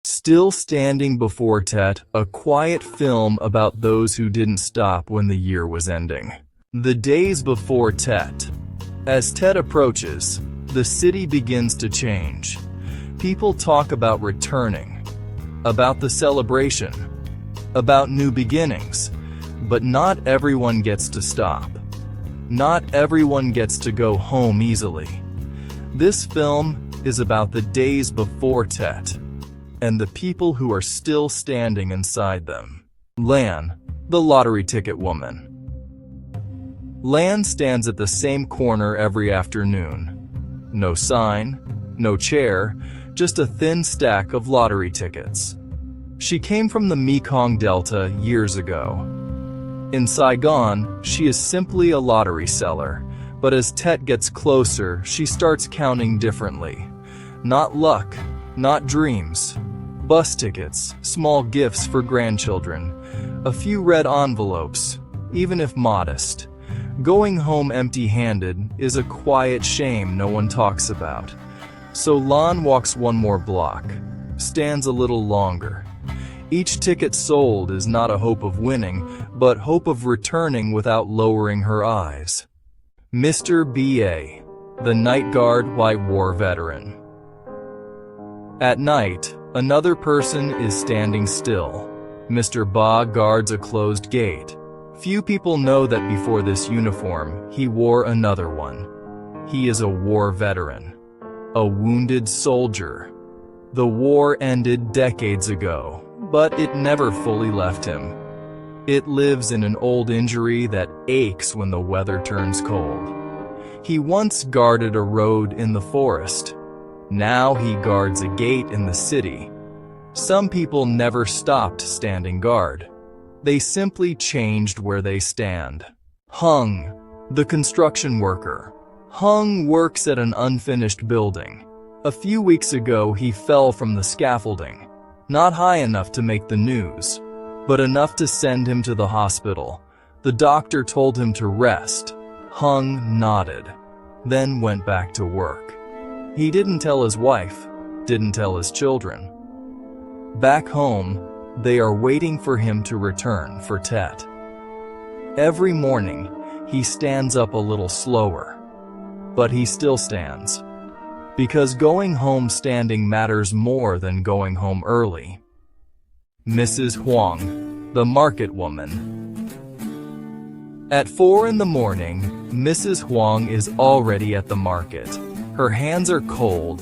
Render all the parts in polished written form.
Still Standing Before TET, a quiet film about those who didn't stop when the year was ending. The days before TET. As TET approaches, the city begins to change. People talk about returning, about the celebration, about new beginnings, but not everyone gets to stop. Not everyone gets to go home easily. This film is about the days before TET, and the people who are still standing inside them. Lan, the lottery ticket woman. Lan stands at the same corner every afternoon. No sign, no chair, just a thin stack of lottery tickets. She came from the Mekong Delta years ago. In Saigon, she is simply a lottery seller, but as TET gets closer, she starts counting differently. Not luck, not dreams. Bus tickets, small gifts for grandchildren, a few red envelopes, even if modest. Going home empty-handed is a quiet shame no one talks about. So Lan walks one more block, stands a little longer. Each ticket sold is not a hope of winning, but hope of returning without lowering her eyes. Mr. B.A., the night guard white war veteran. At night, another person is standing still. Mr. Ba guards a closed gate. Few people know that before this uniform, he wore another one. He is a war veteran, a wounded soldier. The war ended decades ago, but it never fully left him. It lives in an old injury that aches when the weather turns cold. He once guarded a road in the forest. Now he guards a gate in the city. Some people never stopped standing guard. They simply changed where they stand. Hung, the construction worker. Hung works at an unfinished building. A few weeks ago, he fell from the scaffolding. Not high enough to make the news, but enough to send him to the hospital. The doctor told him to rest. Hung nodded, then went back to work. He didn't tell his wife, didn't tell his children. Back home, they are waiting for him to return for TET. Every morning, he stands up a little slower, but he still stands. Because going home standing matters more than going home early. Mrs. Huang, the market woman. At 4 in the morning, Mrs. Huang is already at the market. Her hands are cold.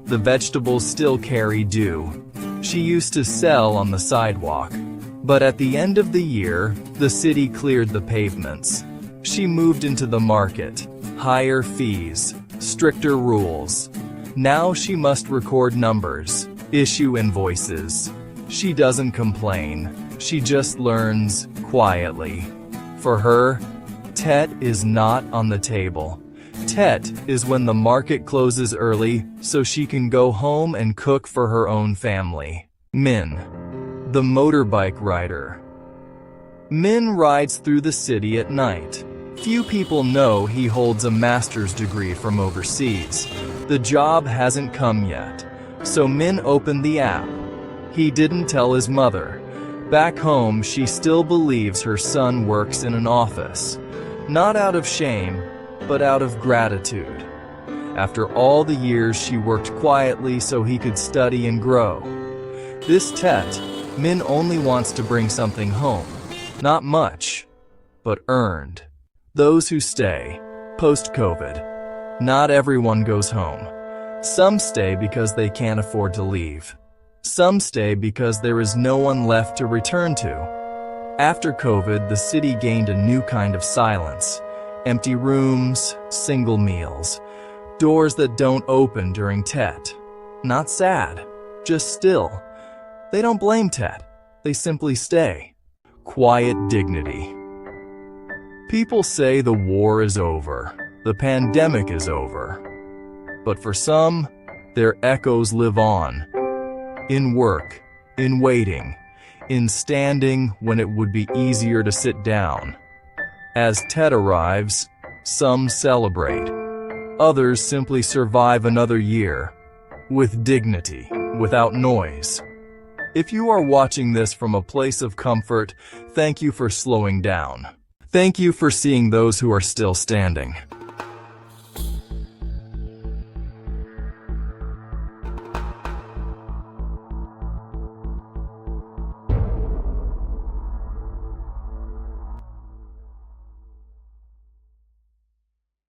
The vegetables still carry dew. She used to sell on the sidewalk, but at the end of the year, the city cleared the pavements. She moved into the market. Higher fees, stricter rules. Now she must record numbers, issue invoices. She doesn't complain. She just learns quietly. For her, TET is not on the table. TET is when the market closes early so she can go home and cook for her own family. Min, the motorbike rider. Min rides through the city at night. Few people know he holds a master's degree from overseas. The job hasn't come yet, so Min opened the app. He didn't tell his mother. Back home, she still believes her son works in an office. Not out of shame, but out of gratitude. After all the years she worked quietly so he could study and grow. This TET, Min only wants to bring something home. Not much, but earned. Those who stay, post-COVID. Not everyone goes home. Some stay because they can't afford to leave. Some stay because there is no one left to return to. After COVID, the city gained a new kind of silence. Empty rooms, single meals, doors that don't open during TET. Not sad, just still. They don't blame TET, they simply stay. Quiet dignity. People say the war is over, the pandemic is over. But for some, their echoes live on. In work, in waiting, in standing when it would be easier to sit down. As TET arrives, some celebrate. Others simply survive another year. With dignity, without noise. If you are watching this from a place of comfort, thank you for slowing down. Thank you for seeing those who are still standing.